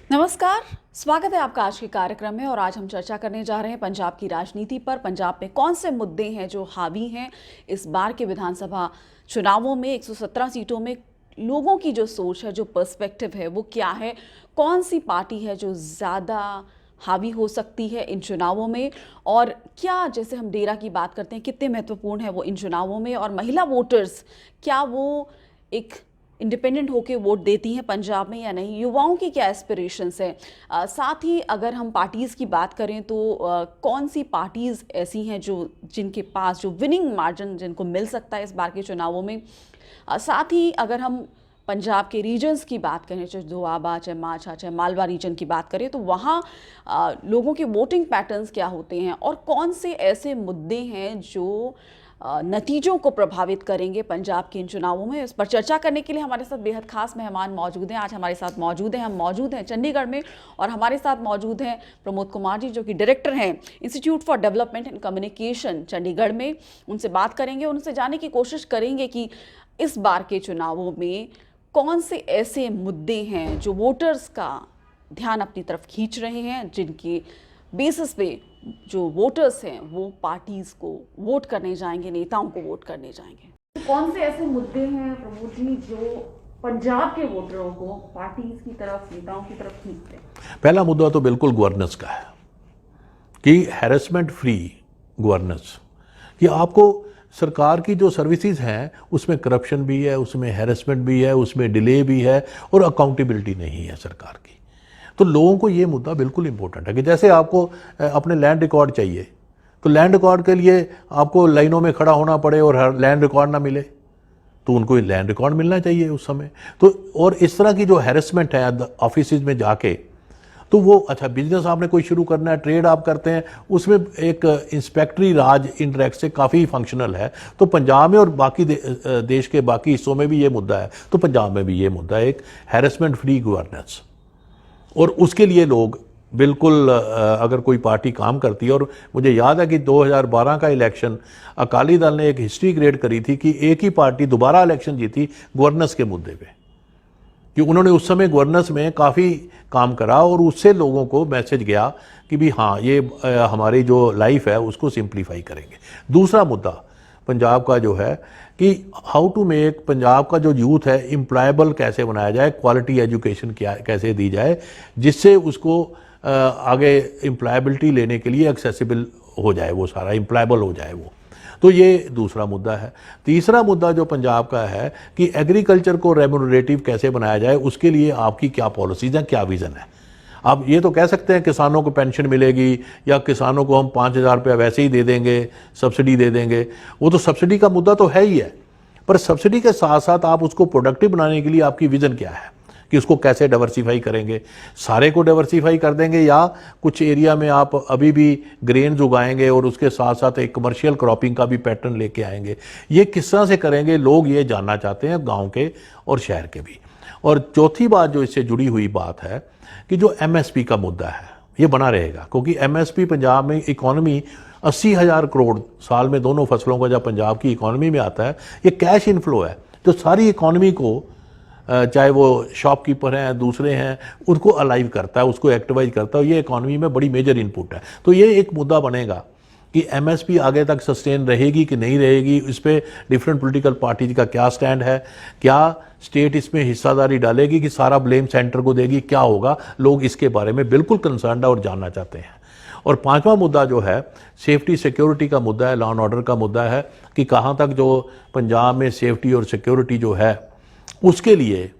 नमस्कार, स्वागत है आपका आज के कार्यक्रम में। और आज हम चर्चा करने जा रहे हैं पंजाब की राजनीति पर। पंजाब में कौन से मुद्दे हैं जो हावी हैं इस बार के विधानसभा चुनावों में। 117 सीटों में लोगों की जो सोच है, जो पर्सपेक्टिव है, वो क्या है। कौन सी पार्टी है जो ज़्यादा हावी हो सकती है इन चुनावों में, और क्या, जैसे हम डेरा की बात करते हैं, कितने महत्वपूर्ण है वो इन चुनावों में। और महिला वोटर्स, क्या वो एक इंडिपेंडेंट होके वोट देती हैं पंजाब में या नहीं। युवाओं की क्या एस्पिरेशंस हैं। साथ ही अगर हम पार्टीज़ की बात करें तो कौन सी पार्टीज़ ऐसी हैं जो जिनके पास जो विनिंग मार्जिन जिनको मिल सकता है इस बार के चुनावों में। साथ ही अगर हम पंजाब के रीजन्स की बात करें, चाहे दोआबा, चाहे माछा, चाहे मालवा रीजन की बात करें, तो वहाँ लोगों के वोटिंग पैटर्न्स क्या होते हैं और कौन से ऐसे मुद्दे हैं जो नतीजों को प्रभावित करेंगे पंजाब के इन चुनावों में। इस पर चर्चा करने के लिए हमारे साथ बेहद खास मेहमान मौजूद हैं। आज हमारे साथ मौजूद हैं, हम मौजूद हैं चंडीगढ़ में, और हमारे साथ मौजूद हैं प्रमोद कुमार जी, जो कि डायरेक्टर हैं institute for development and communication Chandigarh में। उनसे बात करेंगे, उनसे जानने की कोशिश करेंगे कि इस बार के चुनावों में कौन से ऐसे मुद्दे हैं जो वोटर्स का ध्यान अपनी तरफ खींच रहे हैं, जिनकी बेसिस पे जो वोटर्स हैं वो पार्टीज को वोट करने जाएंगे, नेताओं को वोट करने जाएंगे। तो कौन से ऐसे मुद्दे हैं प्रमोद जी जो पंजाब के वोटरों को पार्टीज की तरफ, नेताओं की तरफ खींचते हैं? पहला मुद्दा तो बिल्कुल गवर्नेंस का है कि हैरेसमेंट फ्री गवर्नेंस, कि आपको सरकार की जो सर्विसेज हैं उसमें करप्शन भी है, उसमें हैरेसमेंट भी है, उसमें डिले भी है और अकाउंटेबिलिटी नहीं है सरकार की। तो लोगों को ये मुद्दा बिल्कुल इंपॉर्टेंट है कि जैसे आपको अपने लैंड रिकॉर्ड चाहिए, तो लैंड रिकॉर्ड के लिए आपको लाइनों में खड़ा होना पड़े और हर लैंड रिकॉर्ड ना मिले, तो उनको लैंड रिकॉर्ड मिलना चाहिए उस समय। तो और इस तरह की जो हैरेसमेंट है ऑफिस में जाके, तो वो अच्छा बिजनेस आपने कोई शुरू करना है, ट्रेड आप करते हैं, उसमें एक इंस्पेक्टरी राज इंटरेक्ट से काफ़ी फंक्शनल है। तो पंजाब में और बाकी देश के बाकी हिस्सों में भी ये मुद्दा है, तो पंजाब में भी ये मुद्दा है, एक हैरेसमेंट फ्री गवर्नेंस। और उसके लिए लोग बिल्कुल अगर कोई पार्टी काम करती है, और मुझे याद है कि 2012 का इलेक्शन अकाली दल ने एक हिस्ट्री क्रिएट करी थी कि एक ही पार्टी दोबारा इलेक्शन जीती गवर्नेंस के मुद्दे पे, कि उन्होंने उस समय गवर्नेंस में काफ़ी काम करा और उससे लोगों को मैसेज गया कि भी हाँ, ये हमारी जो लाइफ है उसको सिंप्लीफाई करेंगे। दूसरा मुद्दा पंजाब का जो है कि हाउ टू मेक पंजाब का जो यूथ है एम्प्लॉयबल कैसे बनाया जाए, क्वालिटी एजुकेशन क्या कैसे दी जाए जिससे उसको आगे एम्प्लॉयबिलिटी लेने के लिए एक्सेसिबल हो जाए, वो सारा एम्प्लॉयबल हो जाए वो। तो ये दूसरा मुद्दा है। तीसरा मुद्दा जो पंजाब का है कि एग्रीकल्चर को रेम्यूनरेटिव कैसे बनाया जाए, उसके लिए आपकी क्या पॉलिसीज़ हैं, क्या विज़न है। आप ये तो कह सकते हैं किसानों को पेंशन मिलेगी या किसानों को हम 5,000 रुपया वैसे ही दे देंगे, सब्सिडी दे देंगे। वो तो सब्सिडी का मुद्दा तो है ही है, पर सब्सिडी के साथ साथ आप उसको प्रोडक्टिव बनाने के लिए आपकी विज़न क्या है कि उसको कैसे डाइवर्सिफाई करेंगे। सारे को डाइवर्सिफाई कर देंगे या कुछ एरिया में आप अभी भी ग्रेन्स उगाएंगे और उसके साथ साथ एक कमर्शियल क्रॉपिंग का भी पैटर्न लेके आएंगे। ये किस तरह से करेंगे, लोग ये जानना चाहते हैं, गाँव के और शहर के भी। और चौथी बात जो इससे जुड़ी हुई बात है कि जो एमएसपी का मुद्दा है ये बना रहेगा, क्योंकि एमएसपी पंजाब में इकॉनमी 80,000 करोड़ साल में दोनों फसलों का जब पंजाब की इकॉनमी में आता है, ये कैश इनफ्लो है जो सारी इकॉनमी को, चाहे वो शॉपकीपर हैं, दूसरे हैं, उनको अलाइव करता है, उसको एक्टिवाइज करता है। ये इकॉनमी में बड़ी मेजर इनपुट है। तो ये एक मुद्दा बनेगा कि एमएसपी आगे तक सस्टेन रहेगी कि नहीं रहेगी, इस पर डिफरेंट पॉलिटिकल पार्टीज का क्या स्टैंड है, क्या स्टेट इसमें हिस्सादारी डालेगी कि सारा ब्लेम सेंटर को देगी, क्या होगा। लोग इसके बारे में बिल्कुल कंसर्न है और जानना चाहते हैं। और पांचवा मुद्दा जो है सेफ्टी सिक्योरिटी का मुद्दा है, लॉ एंड ऑर्डर का मुद्दा है कि कहाँ तक जो पंजाब में सेफ्टी और सिक्योरिटी जो है उसके लिए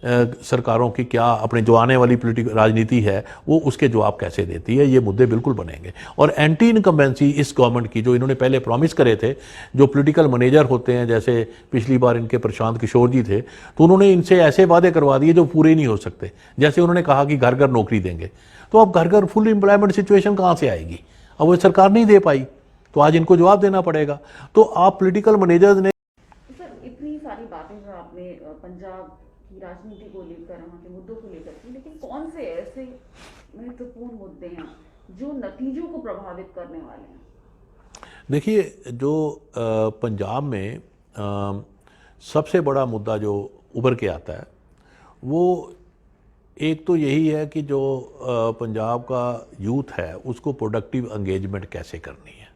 सरकारों की क्या अपने जो आने वाली पॉलिटिकल राजनीति है वो उसके जवाब कैसे देती है, ये मुद्दे बिल्कुल बनेंगे। और एंटी इनकम्बेंसी इस गवर्नमेंट की जो इन्होंने पहले प्रॉमिस करे थे, जो पॉलिटिकल मैनेजर होते हैं, जैसे पिछली बार इनके प्रशांत किशोर जी थे, तो उन्होंने इनसे ऐसे वादे करवा दिए जो पूरे नहीं हो सकते। जैसे उन्होंने कहा कि घर घर नौकरी देंगे, तो अब घर घर फुल एम्प्लॉयमेंट सिचुएशन कहाँ से आएगी, अब वो सरकार नहीं दे पाई, तो आज इनको जवाब देना पड़ेगा। तो आप पॉलिटिकल मैनेजर्स ने इतनी सारी बातें जो आपने पंजाब की राजनीति को लेकर, वहाँ के मुद्दों को लेकर की, लेकिन कौन से ऐसे महत्वपूर्ण मुद्दे हैं जो नतीजों को प्रभावित करने वाले हैं? देखिए, जो पंजाब में सबसे बड़ा मुद्दा जो उभर के आता है वो एक तो यही है कि जो पंजाब का यूथ है उसको प्रोडक्टिव एंगेजमेंट कैसे करनी है।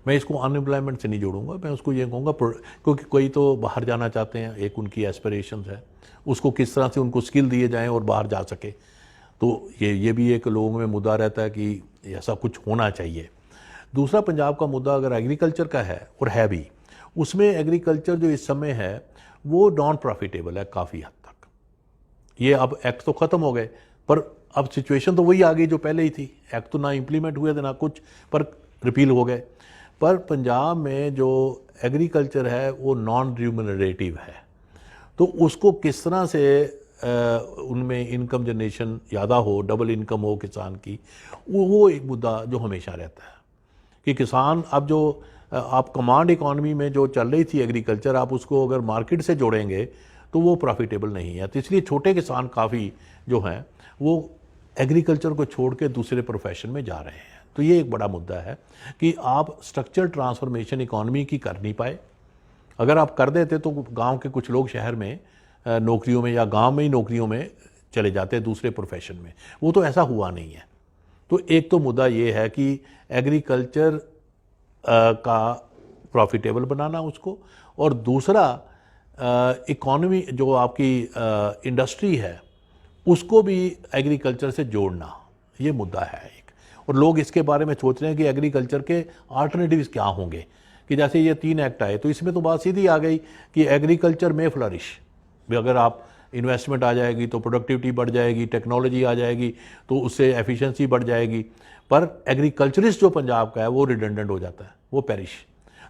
मैं इसको अनएम्प्लॉयमेंट से नहीं जोड़ूंगा, मैं उसको ये कहूँगा क्योंकि कोई तो बाहर जाना चाहते हैं, एक उनकी एस्पिरेशंस है, उसको किस तरह से उनको स्किल दिए जाएं और बाहर जा सके। तो ये भी एक लोगों में मुद्दा रहता है कि ऐसा कुछ होना चाहिए। दूसरा पंजाब का मुद्दा अगर एग्रीकल्चर का है, और है भी, उसमें एग्रीकल्चर जो इस समय है वो नॉन प्रॉफिटेबल है काफ़ी हद तक। ये अब एक्ट तो ख़त्म हो गए, पर अब सिचुएशन तो वही आ गई जो पहले ही थी। एक्ट तो ना इम्प्लीमेंट हुए थे ना कुछ, पर रिपील हो गए। पर पंजाब में जो एग्रीकल्चर है वो नॉन रिम्यूनरेटिव है, तो उसको किस तरह से उनमें इनकम जनरेशन ज़्यादा हो, डबल इनकम हो किसान की, वो एक मुद्दा जो हमेशा रहता है कि किसान अब जो आप कमांड इकॉनमी में जो चल रही थी एग्रीकल्चर, आप उसको अगर मार्केट से जोड़ेंगे तो वो प्रॉफिटेबल नहीं है। तो इसलिए छोटे किसान काफ़ी जो हैं वो एग्रीकल्चर को छोड़ के दूसरे प्रोफेशन में जा रहे हैं। तो ये एक बड़ा मुद्दा है कि आप स्ट्रक्चरल ट्रांसफॉर्मेशन इकॉनमी की कर नहीं पाए। अगर आप कर देते तो गांव के कुछ लोग शहर में नौकरियों में या गांव में ही नौकरियों में चले जाते दूसरे प्रोफेशन में, वो तो ऐसा हुआ नहीं है। तो एक तो मुद्दा ये है कि एग्रीकल्चर का प्रॉफिटेबल बनाना उसको, और दूसरा इकॉनमी जो आपकी इंडस्ट्री है उसको भी एग्रीकल्चर से जोड़ना, ये मुद्दा है एक। और लोग इसके बारे में सोच रहे हैं कि एग्रीकल्चर के आल्टरनेटिव्स क्या होंगे, कि जैसे ये 3 एक्ट आए तो इसमें तो बात सीधी आ गई कि एग्रीकल्चर में फ्लरिश, अगर आप इन्वेस्टमेंट आ जाएगी तो प्रोडक्टिविटी बढ़ जाएगी, टेक्नोलॉजी आ जाएगी तो उससे एफिशिएंसी बढ़ जाएगी, पर एग्रीकल्चरिस्ट जो पंजाब का है वो रिडंडेंट हो जाता है, वो पेरिश।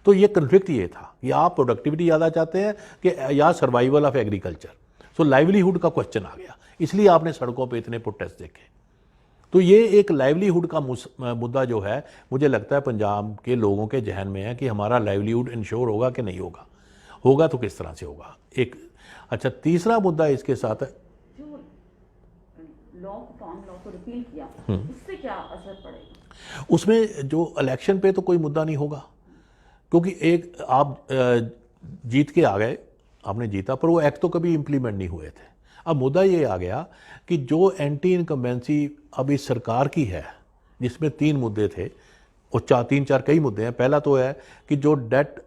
तो ये कन्फ्लिक्ट ये था कि आप प्रोडक्टिविटी ज़्यादा चाहते हैं कि या survival of agriculture. So livelihood का क्वेश्चन आ गया, इसलिए आपने सड़कों पे इतने प्रोटेस्ट देखे। तो ये एक लाइवलीहुड का मुद्दा जो है, मुझे लगता है पंजाब के लोगों के जहन में है कि हमारा लाइवलीहुड इंश्योर होगा कि नहीं होगा, होगा तो किस तरह से होगा। एक अच्छा, तीसरा मुद्दा इसके साथ है जो फार्म लॉ को रिपील किया, उससे क्या असर पड़ेगा? उसमें जो इलेक्शन पे तो कोई मुद्दा नहीं होगा, क्योंकि एक आप जीत के आ गए, आपने जीता, पर वो एक्ट तो कभी इम्प्लीमेंट नहीं हुए थे। अब मुद्दा ये आ गया कि जो एंटी इनकम्बेंसी अब इस सरकार की है, जिसमें 3 मुद्दे थे और 3-4 कई मुद्दे हैं। पहला तो है कि जो डेट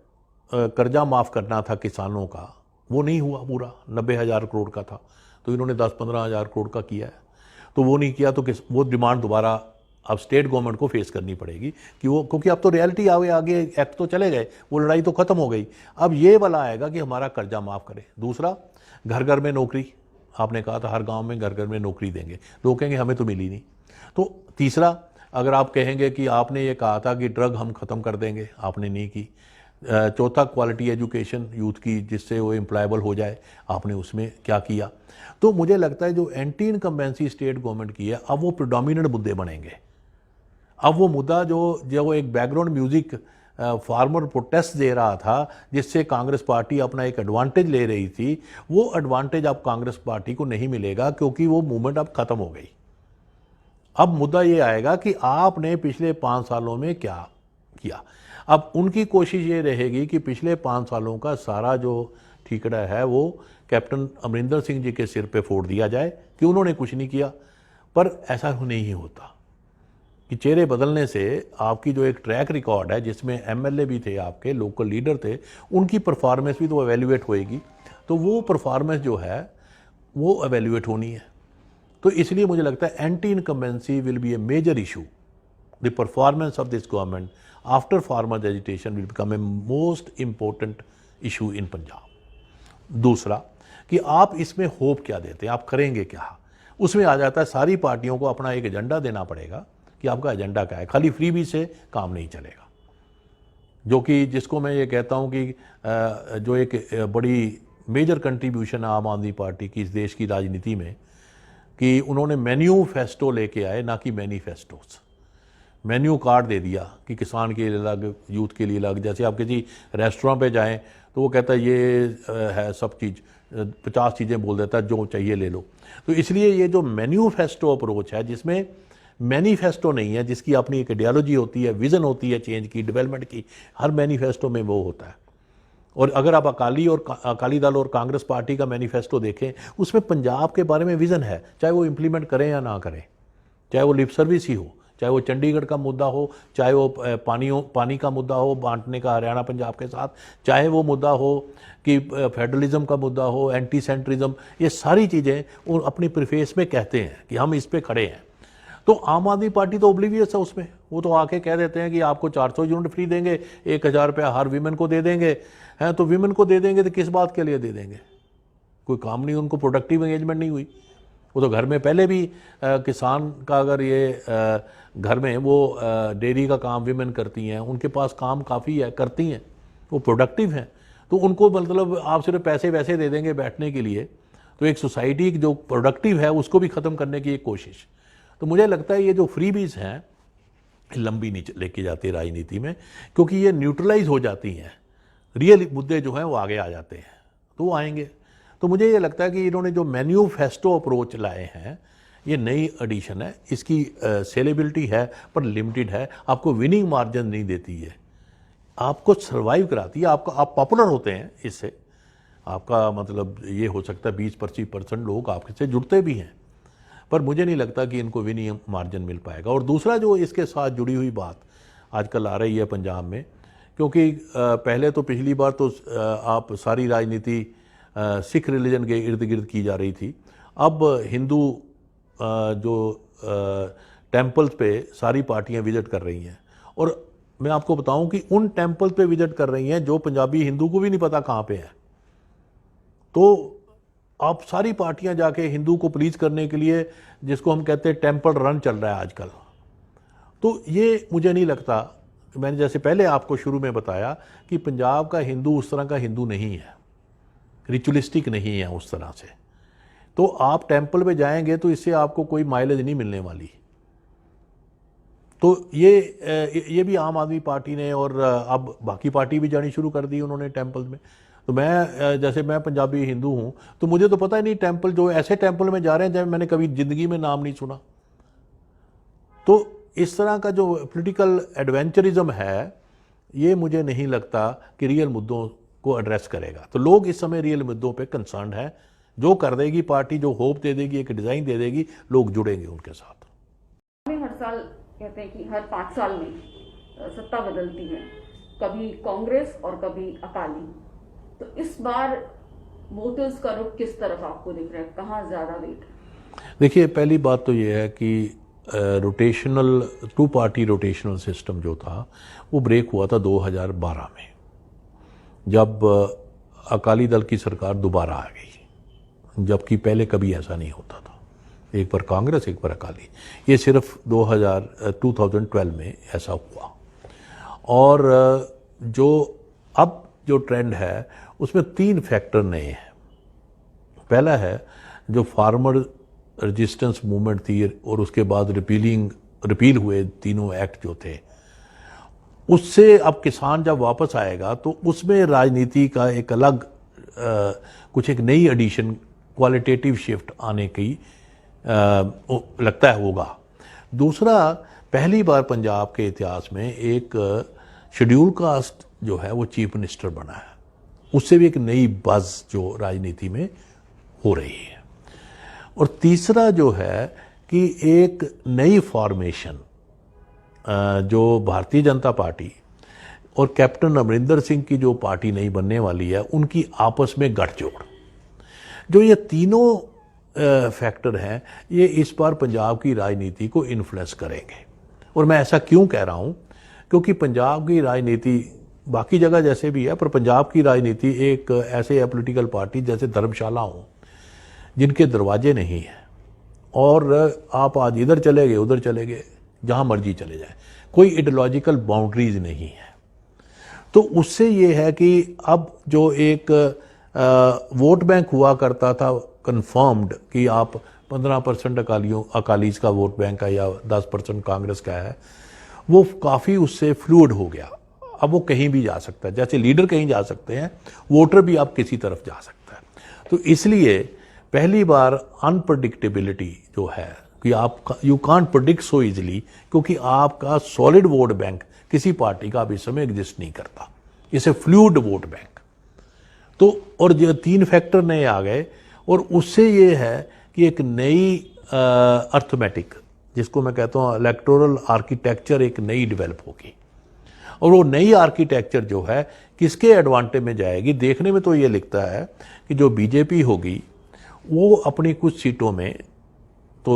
कर्जा माफ़ करना था किसानों का, वो नहीं हुआ पूरा, 90,000 करोड़ का था, तो इन्होंने 10-15 हज़ार करोड़ का किया है। तो वो नहीं किया तो वो डिमांड दोबारा अब स्टेट गवर्नमेंट को फेस करनी पड़ेगी कि वो, क्योंकि अब तो रियलिटी आगे एक्ट तो चले गए, वो लड़ाई तो ख़त्म हो गई। अब ये वाला आएगा कि हमारा कर्जा माफ़ करे। दूसरा, घर घर में नौकरी, आपने कहा था हर गांव में घर घर में नौकरी देंगे, लोग कहेंगे हमें तो मिली नहीं। तो तीसरा, अगर आप कहेंगे कि आपने ये कहा था कि ड्रग हम ख़त्म कर देंगे, आपने नहीं की। चौथा, क्वालिटी एजुकेशन यूथ की, जिससे वो एम्प्लॉयबल हो जाए, आपने उसमें क्या किया। तो मुझे लगता है जो एंटी इनकम्बेंसी स्टेट गवर्नमेंट की है, अब वो प्रिडोमिनेंट मुद्दे बनेंगे। अब वो मुद्दा जो एक बैकग्राउंड म्यूजिक फार्मर प्रोटेस्ट दे रहा था, जिससे कांग्रेस पार्टी अपना एक एडवांटेज ले रही थी, वो एडवांटेज अब कांग्रेस पार्टी को नहीं मिलेगा, क्योंकि वो मूवमेंट अब खत्म हो गई। अब मुद्दा ये आएगा कि आपने पिछले 5 सालों में क्या किया। अब उनकी कोशिश ये रहेगी कि पिछले 5 सालों का सारा जो ठीकड़ा है वो कैप्टन अमरिंदर सिंह जी के सिर पे फोड़ दिया जाए कि उन्होंने कुछ नहीं किया। पर ऐसा नहीं होता कि चेहरे बदलने से आपकी जो एक ट्रैक रिकॉर्ड है, जिसमें एमएलए भी थे, आपके लोकल लीडर थे, उनकी परफॉर्मेंस भी तो एवेल्यूएट होएगी। तो वो परफॉर्मेंस जो है वो एवेल्यूएट होनी है। तो इसलिए मुझे लगता है anti incumbency will be a major issue. The performance of this government after farmers agitation will become a most important issue in Punjab. दूसरा कि आप इसमें होप क्या देते हैं, आप करेंगे क्या, उसमें आ जाता है सारी पार्टियों को अपना एक एजेंडा देना पड़ेगा कि आपका एजेंडा क्या है। खाली फ्रीबी से काम नहीं चलेगा, जो कि जिसको मैं ये कहता हूँ कि जो एक बड़ी मेजर कंट्रीब्यूशन है आम आदमी पार्टी की इस देश की राजनीति में, कि उन्होंने मैन्यूफेस्टो लेके आए, ना कि मैनिफेस्टोस। मेन्यू कार्ड दे दिया कि किसान के लिए अलग, यूथ के लिए अलग। जैसे आप किसी रेस्टोरेंट पे जाएं तो वो कहता है ये है सब चीज़, 50 चीज़ें बोल देता है, जो चाहिए ले लो। तो इसलिए ये जो मैन्यूफेस्टो अप्रोच है, जिसमें मैनिफेस्टो नहीं है, जिसकी अपनी एक आइडियोलॉजी होती है, विज़न होती है चेंज की, डेवलपमेंट की, हर मैनिफेस्टो में वो होता है। और अगर आप अकाली दल और कांग्रेस पार्टी का मैनिफेस्टो देखें, उसमें पंजाब के बारे में विज़न है, चाहे वो इम्प्लीमेंट करें या ना करें, चाहे वो लिप सर्विस ही हो, चाहे वो चंडीगढ़ का मुद्दा हो, चाहे वो पानी का मुद्दा हो बांटने का हरियाणा पंजाब के साथ, चाहे वो मुद्दा हो कि फेडरलिज्म का मुद्दा हो, एंटी सेंट्रिज्म, ये सारी चीज़ें वो अपनी प्रीफेस में कहते हैं कि हम इस पे खड़े हैं। तो आम आदमी पार्टी तो ओब्लिवियस है उसमें, वो तो आके कह देते हैं कि आपको 400 यूनिट फ्री देंगे, 1000 रुपया हर वीमेन को दे देंगे, हैं तो वीमेन को दे देंगे तो किस बात के लिए दे देंगे? कोई काम नहीं, उनको प्रोडक्टिव एंगेजमेंट नहीं हुई। वो तो घर में पहले भी किसान का अगर ये घर में वो डेयरी का काम वीमेन करती हैं, उनके पास काम काफ़ी है, करती हैं, वो प्रोडक्टिव हैं, तो उनको मतलब आप सिर्फ पैसे वैसे दे देंगे बैठने के लिए, तो एक सोसाइटी जो प्रोडक्टिव है उसको भी ख़त्म करने की एक कोशिश। तो मुझे लगता है ये जो फ्रीबीज हैं लंबी नहीं लेके जाती राजनीति में, क्योंकि ये न्यूट्रलाइज हो जाती हैं, रियल मुद्दे जो हैं वो आगे आ जाते हैं, तो वो आएंगे। तो मुझे ये लगता है कि इन्होंने जो मैन्यूफेस्टो अप्रोच लाए हैं ये नई एडिशन है, इसकी सेलेबिलिटी है पर लिमिटेड है, आपको विनिंग मार्जिन नहीं देती है, आपको सर्वाइव कराती है, आप पॉपुलर होते हैं इससे, आपका मतलब ये हो सकता है 20-25% लोग आपके से जुड़ते भी हैं, पर मुझे नहीं लगता कि इनको विनिंग मार्जिन मिल पाएगा। और दूसरा जो इसके साथ जुड़ी हुई बात आजकल आ रही है पंजाब में, क्योंकि पहले तो पिछली बार तो आप सारी राजनीति सिख रिलीजन के इर्द गिर्द की जा रही थी, अब हिंदू जो टेम्पल्स पे सारी पार्टियां विजिट कर रही हैं, और मैं आपको बताऊं कि उन टेम्पल्स पे विजिट कर रही हैं जो पंजाबी हिंदू को भी नहीं पता कहाँ पे है। तो आप सारी पार्टियां जाके हिंदू को प्लीज करने के लिए, जिसको हम कहते हैं टेम्पल रन चल रहा है आजकल, तो ये मुझे नहीं लगता, मैंने जैसे पहले आपको शुरू में बताया कि पंजाब का हिंदू उस तरह का हिंदू नहीं है, रिचुअलिस्टिक नहीं है उस तरह से। तो आप टेम्पल पे जाएंगे तो इससे आपको कोई माइलेज नहीं मिलने वाली। तो ये भी आम आदमी पार्टी ने, और अब बाकी पार्टी भी जानी शुरू कर दी उन्होंने टेम्पल में। तो मैं पंजाबी हिंदू हूँ, तो मुझे तो पता ही नहीं टेम्पल, जो ऐसे टेम्पल में जा रहे हैं जब मैंने कभी ज़िंदगी में नाम नहीं सुना। तो इस तरह का जो पॉलिटिकल एडवेंचरिज्म है, ये मुझे नहीं लगता कि रियल मुद्दों को एड्रेस करेगा। तो लोग इस समय रियल मुद्दों पे कंसर्न है, जो कर देगी पार्टी, जो होप दे देगी, एक डिज़ाइन दे देगी, लोग जुड़ेंगे उनके साथ। हर साल कहते हैं कि हर 5 साल में सत्ता बदलती है, कभी कांग्रेस और कभी अकाली, तो इस बार वोटर्स का रुख किस तरफ आपको दिख रहा है, कहाँ ज़्यादा वेट है? देखिए, पहली बात तो ये है कि रोटेशनल 2 पार्टी रोटेशनल सिस्टम जो था वो ब्रेक हुआ था 2012 में, जब अकाली दल की सरकार दोबारा आ गई, जबकि पहले कभी ऐसा नहीं होता था, एक बार कांग्रेस एक बार अकाली। ये सिर्फ 2012 में ऐसा हुआ। और जो ट्रेंड है उसमें 3 फैक्टर नए हैं। पहला है जो फार्मर रेजिस्टेंस मूवमेंट थी, और उसके बाद रिपील हुए तीनों एक्ट जो थे, उससे अब किसान जब वापस आएगा तो उसमें राजनीति का एक अलग कुछ एक नई एडिशन, क्वालिटेटिव शिफ्ट आने की लगता है होगा। दूसरा, पहली बार पंजाब के इतिहास में एक शेड्यूल कास्ट जो है वो चीफ मिनिस्टर बना है, उससे भी एक नई बज़ जो राजनीति में हो रही है। और तीसरा जो है कि एक नई फॉर्मेशन जो भारतीय जनता पार्टी और कैप्टन अमरिंदर सिंह की जो पार्टी नई बनने वाली है, उनकी आपस में गठजोड़, जो ये तीनों फैक्टर हैं, ये इस बार पंजाब की राजनीति को इन्फ्लुएंस करेंगे। और मैं ऐसा क्यों कह रहा हूँ, क्योंकि पंजाब की राजनीति बाकी जगह जैसे भी है, पर पंजाब की राजनीति एक ऐसे है पॉलिटिकल पार्टी जैसे धर्मशाला हो, जिनके दरवाजे नहीं हैं, और आप आज इधर चले गए उधर चले गए, जहाँ मर्जी चले जाए, कोई आइडियोलॉजिकल बाउंड्रीज नहीं है। तो उससे ये है कि अब जो एक वोट बैंक हुआ करता था कंफर्म्ड कि आप 15% अकालीज का वोट बैंक है या 10% कांग्रेस का है, वो काफ़ी उससे फ्लूइड हो गया। अब वो कहीं भी जा सकता है, जैसे लीडर कहीं जा सकते हैं, वोटर भी आप किसी तरफ जा सकता है। तो इसलिए पहली बार अनप्रडिक्टेबिलिटी जो है कि आप you can't predict so easily, क्योंकि आपका सॉलिड वोट बैंक किसी पार्टी का अभी समय एग्जिस्ट नहीं करता, इसे फ्लूइड वोट बैंक। तो और जो 3 फैक्टर नए आ गए, और उससे ये है कि एक नई अर्थमेटिक, जिसको मैं कहता हूँ इलेक्टोरल आर्किटेक्चर, एक नई डेवलप होगी। और वो नई आर्किटेक्चर जो है किसके एडवांटेज में जाएगी, देखने में तो ये लिखता है कि जो बीजेपी होगी वो अपनी कुछ सीटों में तो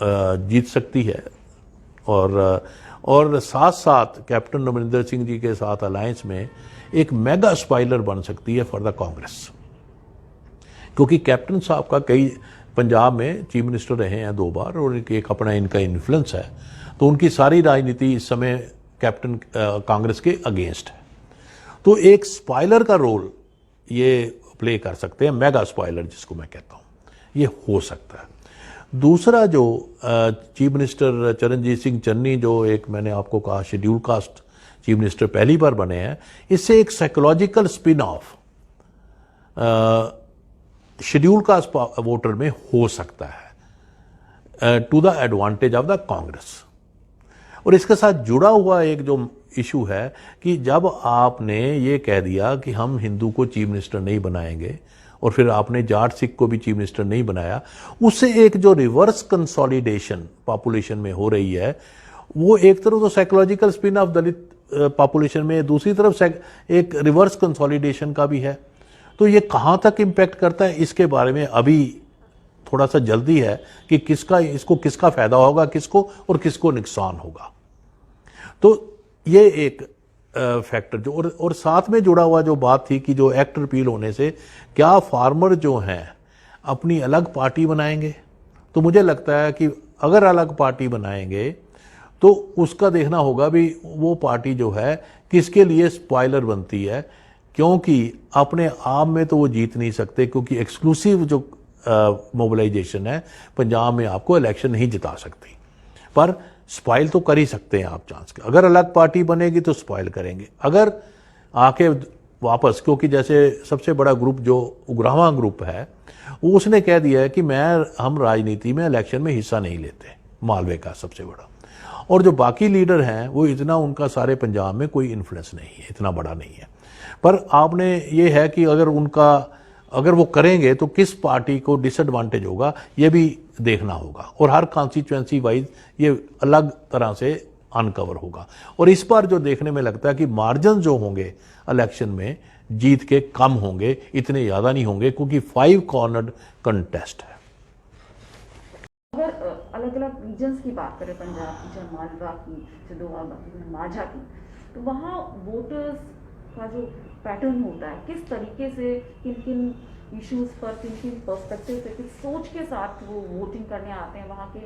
जीत सकती है, और साथ साथ कैप्टन अमरिंदर सिंह जी के साथ अलायंस में एक मेगा स्पाइलर बन सकती है फॉर द कांग्रेस, क्योंकि कैप्टन साहब का कई पंजाब में चीफ मिनिस्टर रहे हैं 2 बार, और एक अपना इनका इन्फ्लुएंस है, तो उनकी सारी राजनीति इस समय कैप्टन कांग्रेस के अगेंस्ट है। तो एक स्पाइलर का रोल ये प्ले कर सकते हैं, मेगा स्पाइलर जिसको मैं कहता हूँ, ये हो सकता है। दूसरा जो चीफ मिनिस्टर चरणजीत सिंह चन्नी, जो एक मैंने आपको कहा शेड्यूल कास्ट चीफ मिनिस्टर पहली बार बने हैं, इससे एक psychological spin off schedule caste voter में हो सकता है to the advantage of the Congress. और इसके साथ जुड़ा हुआ एक जो इशू है कि जब आपने ये कह दिया कि हम हिंदू को चीफ मिनिस्टर नहीं बनाएंगे, और फिर आपने जाट सिख को भी चीफ मिनिस्टर नहीं बनाया, उससे एक जो रिवर्स कंसोलिडेशन पॉपुलेशन में हो रही है, वो एक तरफ तो psychological spin of Dalit population में, दूसरी तरफ एक रिवर्स कंसोलिडेशन का भी है। तो ये कहाँ तक इम्पैक्ट करता है, इसके बारे में अभी थोड़ा सा जल्दी है कि किसका फायदा होगा किसको, और किसको नुकसान होगा। तो ये एक फैक्टर जो और साथ में जुड़ा हुआ जो बात थी कि जो एक्ट रिपील होने से क्या फार्मर जो हैं अपनी अलग पार्टी बनाएंगे, तो मुझे लगता है कि अगर अलग पार्टी बनाएंगे तो उसका देखना होगा भी वो पार्टी जो है किसके लिए स्पॉइलर बनती है, क्योंकि अपने आप में तो वो जीत नहीं सकते, क्योंकि एक्सक्लूसिव जो मोबिलाइजेशन है पंजाब में आपको इलेक्शन नहीं जिता सकती, पर स्पॉइल तो कर ही सकते हैं आप चांस के। अगर अलग पार्टी बनेगी तो स्पॉइल करेंगे, अगर आके वापस, क्योंकि जैसे सबसे बड़ा ग्रुप जो उग्रावां ग्रुप है, वो उसने कह दिया है कि हम राजनीति में इलेक्शन में हिस्सा नहीं लेते, मालवे का सबसे बड़ा, और जो बाकी लीडर हैं वो इतना, उनका सारे पंजाब में कोई इन्फ्लुएंस नहीं है, इतना बड़ा नहीं है। पर आपने ये है कि अगर वो करेंगे तो किस पार्टी को डिसएडवांटेज होगा, ये भी देखना होगा, और हर कॉन्स्टिट्यूएंसी वाइज ये अलग तरह से अनकवर होगा। और इस बार जो देखने में लगता है कि मार्जिन जो होंगे इलेक्शन में जीत के कम होंगे, इतने ज़्यादा नहीं होंगे, क्योंकि 5 कॉर्नर्ड कंटेस्ट है। अगर अलग अलग रीजन्स की बात करें, पंजाब की, चाहे मालवा की, चिदोआ की, माझा की, तो वहाँ वोटर्स का जो पैटर्न होता है, किस तरीके से, किन किन इश्यूज पर, किन किन पर्सपेक्टिव से, किस सोच के साथ वो वोटिंग करने आते हैं, वहाँ के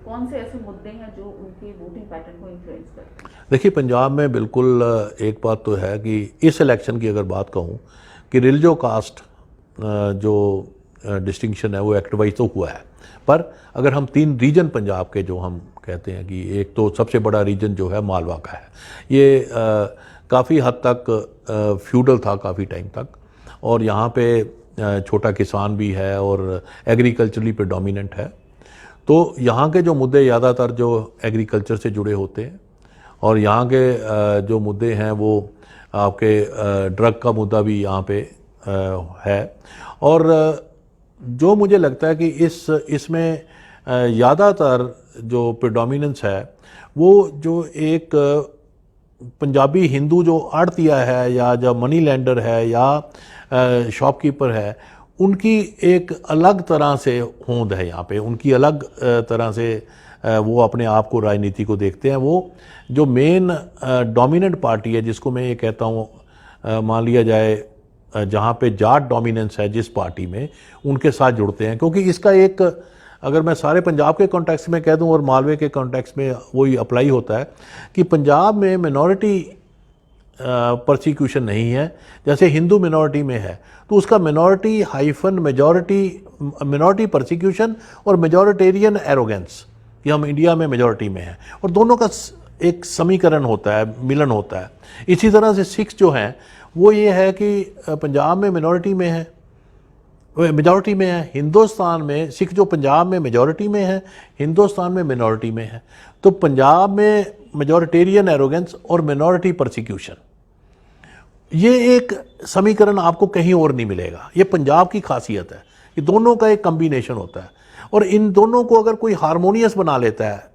कौन से ऐसे मुद्दे हैं जो उनके वोटिंग पैटर्न को इन्फ्लुएंस करते हैं? देखिए, पंजाब में बिल्कुल एक बात तो है कि इस इलेक्शन की अगर बात कहूँ कि रिलीजो कास्ट जो डिस्टिंक्शन है वो एक्ट वाइज तो हुआ है, पर अगर हम 3 रीजन पंजाब के जो हम कहते हैं कि एक तो सबसे बड़ा रीजन जो है मालवा का है, ये काफ़ी हद तक फ्यूडल था काफ़ी टाइम तक, और यहाँ पे छोटा किसान भी है और एग्रीकल्चरली प्रेडोमिनेंट है। तो यहाँ के जो मुद्दे ज़्यादातर जो एग्रीकल्चर से जुड़े होते हैं, और यहाँ के जो मुद्दे हैं वो आपके ड्रग का मुद्दा भी यहाँ पे है। और जो मुझे लगता है कि इसमें ज़्यादातर जो प्रेडोमिनेंस है वो जो एक पंजाबी हिंदू जो आड़तिया है या जो मनी लैंडर है या शॉपकीपर है, उनकी एक अलग तरह से होंद है यहाँ पे, उनकी अलग तरह से वो अपने आप को, राजनीति को देखते हैं। वो जो मेन डोमिनेंट पार्टी है, जिसको मैं ये कहता हूँ, मान लिया जाए जहाँ पे जाट डोमिनेंस है जिस पार्टी में, उनके साथ जुड़ते हैं। क्योंकि इसका एक, अगर मैं सारे पंजाब के कॉन्टेक्स्ट में कह दूं और मालवे के कॉन्टेक्स्ट में वही अप्लाई होता है कि पंजाब में मिनॉरिटी परसिक्यूशन नहीं है, जैसे हिंदू मिनॉरिटी में है, तो उसका मिनॉरिटी हाइफन मिनॉरिटी परसिक्यूशन और मेजॉरिटेरियन एरोगेंस, कि हम इंडिया में मेजॉरिटी में हैं, और दोनों का एक समीकरण होता है, मिलन होता है। इसी तरह से सिख जो हैं वो ये है कि पंजाब में मिनॉरिटी में है, मेजॉरिटी में है, हिंदुस्तान में सिख जो पंजाब में मेजॉरिटी में है, हिंदुस्तान में मिनॉरिटी में है। तो पंजाब में मेजॉरिटेरियन एरोगेंस और मिनॉरिटी परसिक्यूशन, ये एक समीकरण आपको कहीं और नहीं मिलेगा। ये पंजाब की खासियत है कि दोनों का एक कम्बिनेशन होता है, और इन दोनों को अगर कोई हारमोनियस बना लेता है,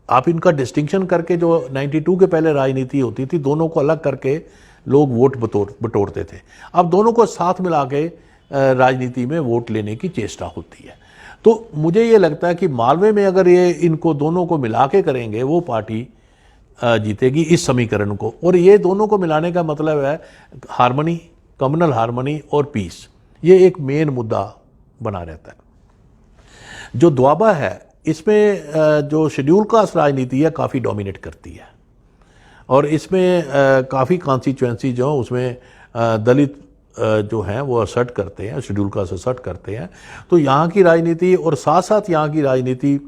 आप इनका डिस्टिंक्शन करके, जो 92 के पहले राजनीति होती थी, दोनों को अलग करके लोग वोट बटोरते थे। अब दोनों को साथ मिला के राजनीति में वोट लेने की चेष्टा होती है। तो मुझे ये लगता है कि मालवे में अगर ये इनको दोनों को मिला के करेंगे, वो पार्टी जीतेगी इस समीकरण को। और ये दोनों को मिलाने का मतलब है हार्मनी, कम्युनल हार्मनी और पीस। ये एक मेन मुद्दा बना रहता है। जो द्वाबा है, इसमें जो शेड्यूल कास्ट राजनीति है काफ़ी डोमिनेट करती है, और इसमें काफ़ी कॉन्स्टिट्यूएंसी जो उसमें दलित जो हैं वो असर्ट करते हैं, शेड्यूल कास्ट असर्ट करते हैं। तो यहाँ की राजनीति और साथ साथ यहाँ की राजनीति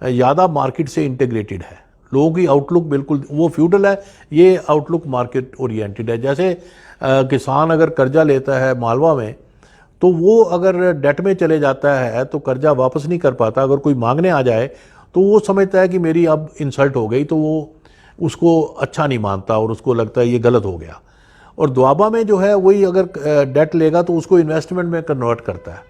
ज़्यादा मार्केट से इंटीग्रेटेड है। लोगों की आउटलुक बिल्कुल वो फ्यूडल है, ये आउटलुक मार्केट ओरिएंटेड है। जैसे किसान अगर कर्जा लेता है मालवा में, तो वो अगर डेट में चले जाता है तो कर्जा वापस नहीं कर पाता। अगर कोई मांगने आ जाए तो वो समझता है कि मेरी अब इंसल्ट हो गई, तो वो उसको अच्छा नहीं मानता और उसको लगता है ये गलत हो गया। और द्वाबा में जो है वही अगर डेट लेगा तो उसको इन्वेस्टमेंट में कन्वर्ट करता है,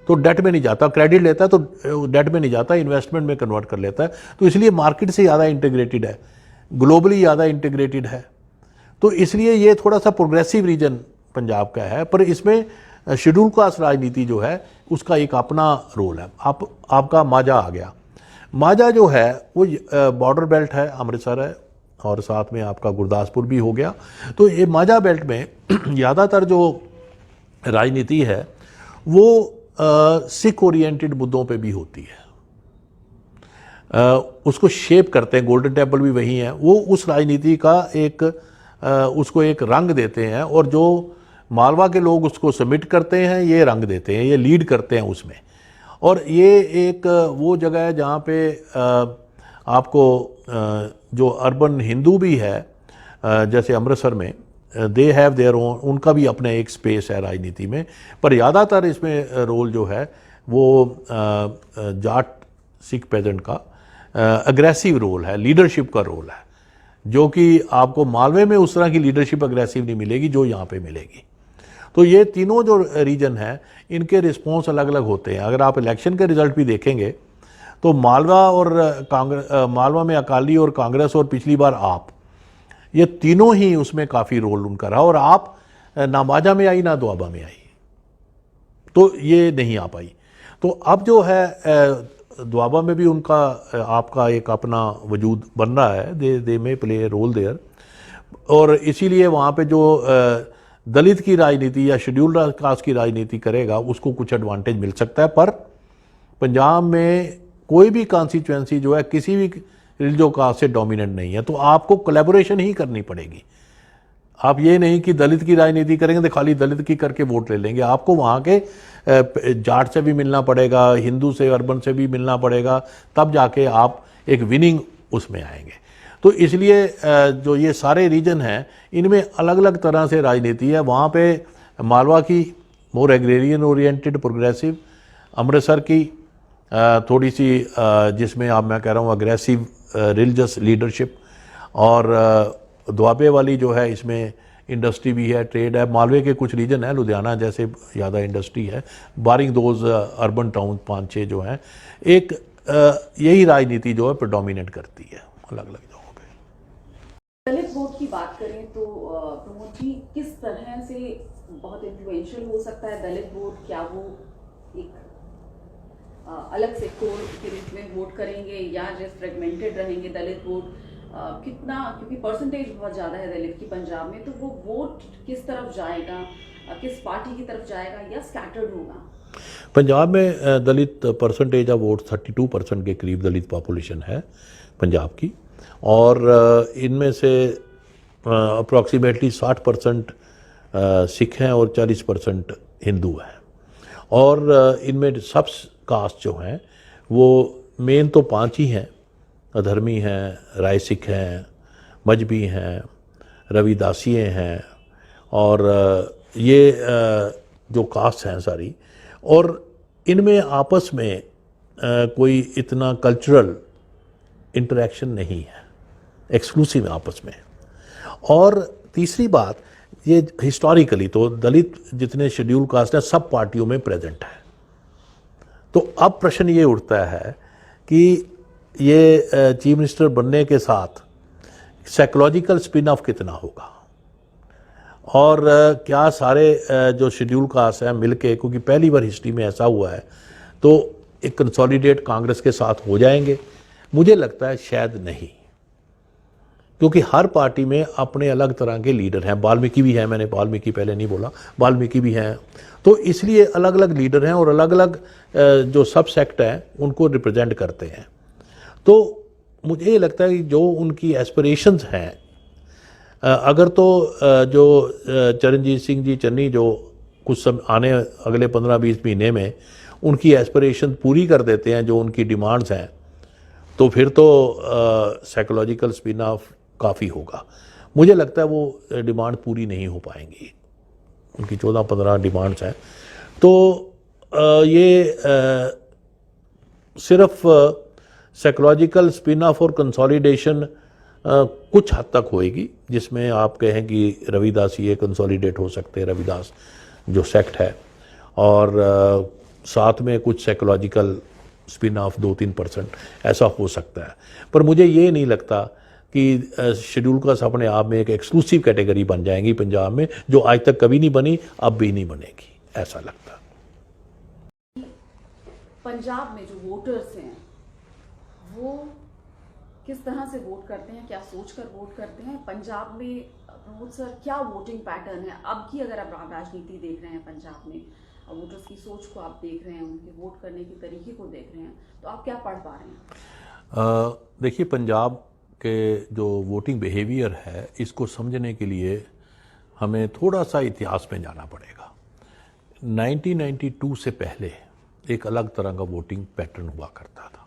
तो डेट में नहीं जाता। क्रेडिट लेता है तो डेट में नहीं जाता, इन्वेस्टमेंट में कन्वर्ट कर लेता है। तो इसलिए मार्केट से ज़्यादा इंटीग्रेटेड है, ग्लोबली ज़्यादा इंटीग्रेटेड है। तो इसलिए ये थोड़ा सा प्रोग्रेसिव रीजन पंजाब का है, पर इसमें शेड्यूल कास्ट राजनीति जो है उसका एक अपना रोल है। आपका माझा आ गया। माझा जो है वो बॉर्डर बेल्ट है, अमृतसर है, और साथ में आपका गुरदासपुर भी हो गया। तो ये माझा बेल्ट में ज़्यादातर जो राजनीति है वो सिख ओरिएंटेड मुद्दों पे भी होती है। उसको शेप करते हैं, गोल्डन टेम्पल भी वही है, वो उस राजनीति का एक उसको एक रंग देते हैं, और जो मालवा के लोग उसको सबमिट करते हैं, ये रंग देते हैं, ये लीड करते हैं उसमें। और ये एक वो जगह है जहाँ पे आपको जो अर्बन हिंदू भी है, जैसे अमृतसर में, दे हैव देयर ओन, उनका भी अपना एक स्पेस है राजनीति में। पर ज़्यादातर इसमें रोल जो है वो जाट सिख पेजेंट का अग्रेसिव रोल है, लीडरशिप का रोल है, जो कि आपको मालवे में उस तरह की लीडरशिप अग्रेसिव नहीं मिलेगी जो यहाँ पे मिलेगी। तो ये तीनों जो रीजन हैं, इनके रिस्पॉन्स अलग अलग होते हैं। अगर आप इलेक्शन के रिजल्ट भी देखेंगे तो मालवा और मालवा में अकाली और कांग्रेस और पिछली बार आप, ये तीनों ही उसमें काफ़ी रोल उनका रहा। और आप ना माझा में आई ना द्वाबा में आई, तो ये नहीं आ पाई। तो अब जो है द्वाबा में भी उनका आपका एक अपना वजूद बन रहा है, दे में प्ले रोल देयर। और इसीलिए वहाँ पे जो दलित की राजनीति या शेड्यूल कास्ट की राजनीति करेगा उसको कुछ एडवांटेज मिल सकता है। पर पंजाब में कोई भी कॉन्स्टिट्यूएंसी जो है किसी भी रिलीजन कास्ट से डोमिनेंट नहीं है, तो आपको कोलैबोरेशन ही करनी पड़ेगी। आप ये नहीं कि दलित की राजनीति करेंगे तो खाली दलित की करके वोट ले लेंगे। आपको वहाँ के जाट से भी मिलना पड़ेगा, हिंदू से, अर्बन से भी मिलना पड़ेगा, तब जाके आप एक विनिंग उसमें आएंगे। तो इसलिए जो ये सारे रीजन हैं, इनमें अलग अलग तरह से राजनीति है। वहाँ पे मालवा की मोर एग्रेरियन ओरिएंटेड प्रोग्रेसिव, अमृतसर की थोड़ी सी जिसमें आप मैं कह रहा हूँ अग्रेसिव रिलीजियस लीडरशिप, और द्वाबे वाली जो है इसमें इंडस्ट्री भी है, ट्रेड है। मालवे के कुछ रीजन है, लुधियाना जैसे ज़्यादा इंडस्ट्री है, बारिंग दोज अर्बन टाउन 5-6 जो हैं, एक यही राजनीति जो है प्रेडोमिनेट करती है अलग अलग जगहों पे। दलित वोट की बात करें तो प्रमोद जी, किस तरह से बहुत इन्फ्लुएंशियल हो सकता है दलित वोट? क्या वो एक अलग से कोर के रूप में वोट करेंगे या जस्ट फ्रेगमेंटेड रहेंगे दलित वोट? कितना, क्योंकि परसेंटेज बहुत ज़्यादा है दलित की पंजाब में, तो वो वोट किस तरफ जाएगा, किस पार्टी की तरफ जाएगा, या स्कैटर्ड होगा? पंजाब में दलित परसेंटेज ऑफ वोट 32% के करीब दलित पॉपुलेशन है पंजाब की, और इनमें से अप्रॉक्सीमेटली 60% सिख हैं और 40% हिंदू हैं। और इनमें सब कास्ट जो हैं वो मेन तो 5 ही हैं, अधर्मी हैं, राय सिख हैं, मजबी हैं, रविदासिये हैं, और ये जो कास्ट हैं सारी, और इनमें आपस में कोई इतना कल्चरल इंटरेक्शन नहीं है, एक्सक्लूसिव आपस में। और तीसरी बात, ये हिस्टोरिकली तो दलित जितने शेड्यूल कास्ट हैं सब पार्टियों में प्रेजेंट है। तो अब प्रश्न ये उठता है कि ये चीफ मिनिस्टर बनने के साथ साइकोलॉजिकल स्पिन ऑफ कितना होगा, और क्या सारे जो शेड्यूल कास्ट हैं मिलके, क्योंकि पहली बार हिस्ट्री में ऐसा हुआ है, तो एक कंसोलिडेट कांग्रेस के साथ हो जाएंगे? मुझे लगता है शायद नहीं, क्योंकि हर पार्टी में अपने अलग तरह के लीडर हैं। वाल्मीकि भी हैं, मैंने वाल्मीकि पहले नहीं बोला, वाल्मीकि भी हैं, तो इसलिए अलग अलग लीडर हैं और अलग अलग जो सब सेक्ट हैं उनको रिप्रेजेंट करते हैं। तो मुझे ये लगता है कि जो उनकी एस्पिरेशंस हैं, अगर तो जो चरणजीत सिंह जी चन्नी जो कुछ समय आने अगले 15-20 महीने में उनकी एस्पिरेशन पूरी कर देते हैं, जो उनकी डिमांड्स हैं, तो फिर तो साइकोलॉजिकल स्पिन ऑफ काफ़ी होगा। मुझे लगता है वो डिमांड पूरी नहीं हो पाएंगी, उनकी 14-15 डिमांड्स हैं। तो ये सिर्फ साइकोलॉजिकल स्पिन ऑफ और कंसोलिडेशन कुछ हद तक होएगी, जिसमें आप कहें कि रविदास ये कंसोलिडेट हो सकते हैं, रविदास जो सेक्ट है, और साथ में कुछ साइकोलॉजिकल स्पिन ऑफ 2-3% ऐसा हो सकता है। पर मुझे ये नहीं लगता कि शेड्यूल कास्ट अपने आप में एक एक्सक्लूसिव कैटेगरी बन जाएंगी पंजाब में, जो आज तक कभी नहीं बनी, अब भी नहीं बनेगी, ऐसा लगता है। पंजाब में जो वोटर्स हैं वो किस तरह से वोट करते हैं, क्या सोचकर वोट करते हैं? पंजाब में प्रमोद सर क्या वोटिंग पैटर्न है अब की, अगर आप राजनीति देख रहे हैं पंजाब में, वोटर्स की सोच को आप देख रहे हैं, उनके वोट करने के तरीके को देख रहे हैं, तो आप क्या पढ़ पा रहे हैं? देखिए, पंजाब के जो वोटिंग बिहेवियर है, इसको समझने के लिए हमें थोड़ा सा इतिहास में जाना पड़ेगा। 1992 से पहले एक अलग तरह का वोटिंग पैटर्न हुआ करता था,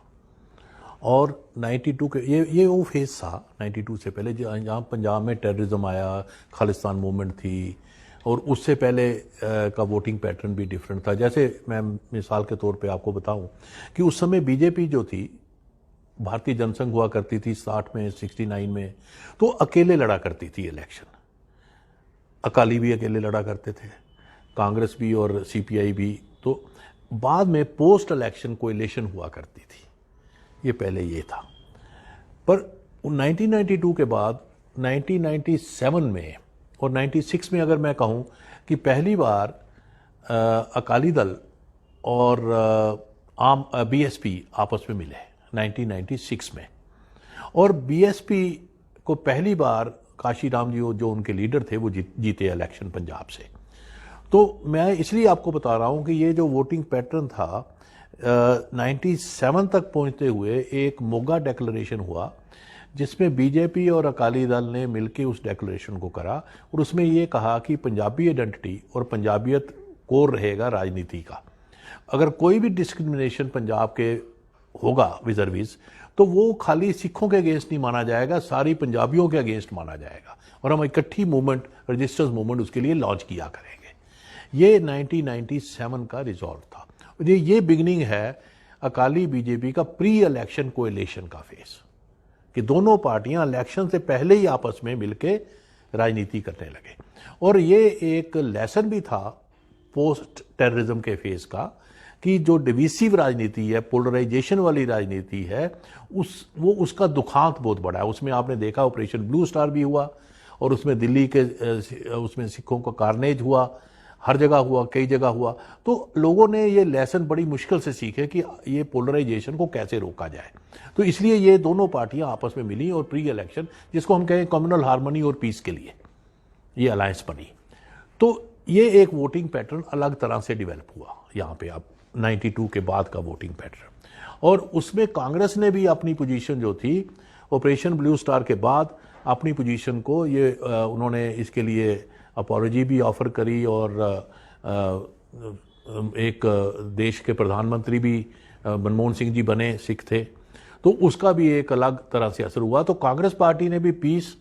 और 92 के ये वो फेज था 92 से पहले जहाँ पंजाब में टेररिज्म आया, खालिस्तान मूवमेंट थी, और उससे पहले का वोटिंग पैटर्न भी डिफरेंट था। जैसे मैं मिसाल के तौर पे आपको बताऊं कि उस समय बीजेपी जो थी, भारतीय जनसंघ हुआ करती थी 60 में 69 में, तो अकेले लड़ा करती थी इलेक्शन। अकाली भी अकेले लड़ा करते थे, कांग्रेस भी और सीपीआई भी। तो बाद में पोस्ट इलेक्शन कोएलिशन हुआ करती थी, ये पहले ये था। पर 1992 के बाद 1997 में और 96 में अगर मैं कहूँ कि पहली बार अकाली दल और बीएसपी आपस में मिले 1996 में, और बीएसपी को पहली बार काशीराम जी जो उनके लीडर थे वो जीते इलेक्शन पंजाब से। तो मैं इसलिए आपको बता रहा हूँ कि ये जो वोटिंग पैटर्न था 97 तक पहुँचते हुए एक मोगा डिक्लेरेशन हुआ, जिसमें बीजेपी और अकाली दल ने मिलकर उस डिक्लेरेशन को करा, और उसमें ये कहा कि पंजाबी आइडेंटिटी और पंजाबियत कोर रहेगा राजनीति का। अगर कोई भी डिस्क्रिमिनेशन पंजाब के होगा विजर्विज, तो वो खाली सिखों के अगेंस्ट नहीं माना जाएगा, सारी पंजाबियों के अगेंस्ट माना जाएगा, और हम इकट्ठी मूवमेंट, रजिस्टर्स मूवमेंट उसके लिए लॉन्च किया करेंगे। ये 1997 का रिजॉल्व था। ये बिगिनिंग है अकाली बीजेपी का प्री इलेक्शन कोएलिशन का फेस, कि दोनों पार्टियां इलेक्शन से पहले ही आपस में मिलके राजनीति करने लगे। और ये एक लेसन भी था पोस्ट टेररिज्म के फेस का, कि जो डिविसिव राजनीति है, पोलराइजेशन वाली राजनीति है, उसका दुखांत बहुत बड़ा है। उसमें आपने देखा ऑपरेशन ब्लू स्टार भी हुआ, और उसमें दिल्ली के उसमें सिखों का कार्नेज हुआ, हर जगह हुआ, कई जगह हुआ। तो लोगों ने ये लेसन बड़ी मुश्किल से सीखे कि ये पोलराइजेशन को कैसे रोका जाए। तो इसलिए ये दोनों पार्टियां आपस में मिली और प्री इलेक्शन, जिसको हम कहें कम्युनल हार्मनी और पीस के लिए ये अलायंस बनी। तो ये एक वोटिंग पैटर्न अलग तरह से डेवलप हुआ यहाँ पे अब 92 के बाद का वोटिंग पैटर्न। और उसमें कांग्रेस ने भी अपनी पोजीशन जो थी ऑपरेशन ब्लू स्टार के बाद अपनी पोजीशन को ये उन्होंने इसके लिए अपॉलॉजी भी ऑफर करी, और एक देश के प्रधानमंत्री भी मनमोहन सिंह जी बने, सिख थे, तो उसका भी एक अलग तरह से असर हुआ। तो कांग्रेस पार्टी ने भी पीस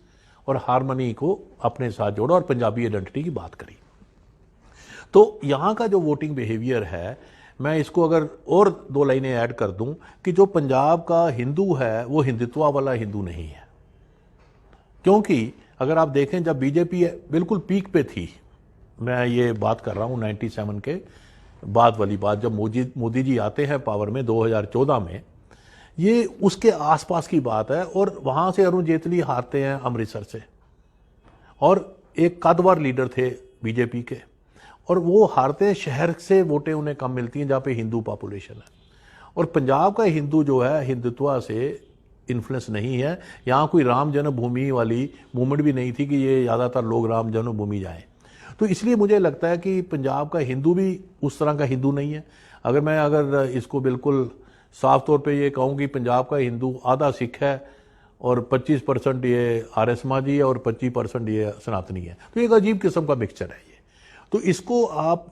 और हार्मनी को अपने साथ जोड़ा और पंजाबी आइडेंटिटी की बात करी। तो यहाँ का जो वोटिंग बिहेवियर है, मैं इसको अगर और 2 लाइनें ऐड कर दूं कि जो पंजाब का हिंदू है वो हिंदुत्व वाला हिंदू नहीं है। क्योंकि अगर आप देखें जब बीजेपी बिल्कुल पीक पे थी, मैं ये बात कर रहा हूँ 97 के बाद वाली बात, जब मोदी जी आते हैं पावर में 2014 में, ये उसके आसपास की बात है। और वहाँ से अरुण जेटली हारते हैं अमृतसर से, और एक कद्दावर लीडर थे बीजेपी के, और वो हारते हैं शहर से, वोटें उन्हें कम मिलती हैं जहाँ पे हिंदू पॉपुलेशन है। और पंजाब का हिंदू जो है हिंदुत्व से इन्फ्लुएंस नहीं है। यहाँ कोई राम जन्मभूमि वाली मूवमेंट भी नहीं थी कि ये ज़्यादातर लोग राम जन्मभूमि जाएं। तो इसलिए मुझे लगता है कि पंजाब का हिंदू भी उस तरह का हिंदू नहीं है। अगर इसको बिल्कुल साफ तौर पे ये कहूँ कि पंजाब का हिंदू आधा सिख है और 25% ये आर्य समाजी है और 25% ये सनातनी है, तो एक अजीब किस्म का मिक्सचर है ये। तो इसको आप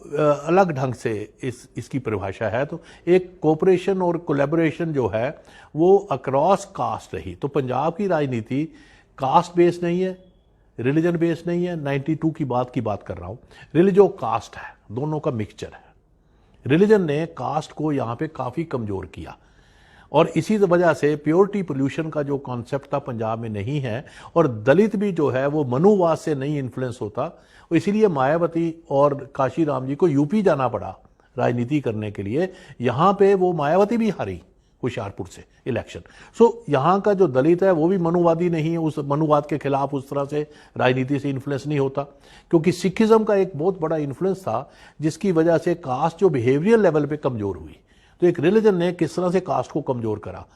अलग ढंग से इसकी परिभाषा है, तो एक कोऑपरेशन और कोलैबोरेशन जो है वो अक्रॉस कास्ट रही। तो पंजाब की राजनीति कास्ट बेस्ड नहीं है, रिलीजन बेस्ड नहीं है। 92 की बात कर रहा हूँ। रिलीजन कास्ट है, दोनों का मिक्सचर है। रिलीजन ने कास्ट को यहाँ पे काफ़ी कमज़ोर किया, और इसी वजह से प्योरिटी पोल्यूशन का जो कॉन्सेप्ट था पंजाब में नहीं है, और दलित भी जो है वो मनुवाद से नहीं इन्फ्लुएंस होता। इसीलिए मायावती और काशी राम जी को यूपी जाना पड़ा राजनीति करने के लिए। यहाँ पे वो मायावती भी हारी होशियारपुर से इलेक्शन। सो यहाँ का जो दलित है वो भी मनुवादी नहीं है, उस मनुवाद के खिलाफ उस तरह से राजनीति से इन्फ्लुएंस नहीं होता, क्योंकि सिखिज्म का एक बहुत बड़ा इन्फ्लुएंस था जिसकी वजह से कास्ट जो बिहेवियर लेवल पे कमज़ोर हुई। तो एक रिलीजन ने किस तरह से कास्ट को कमज़ोर करा।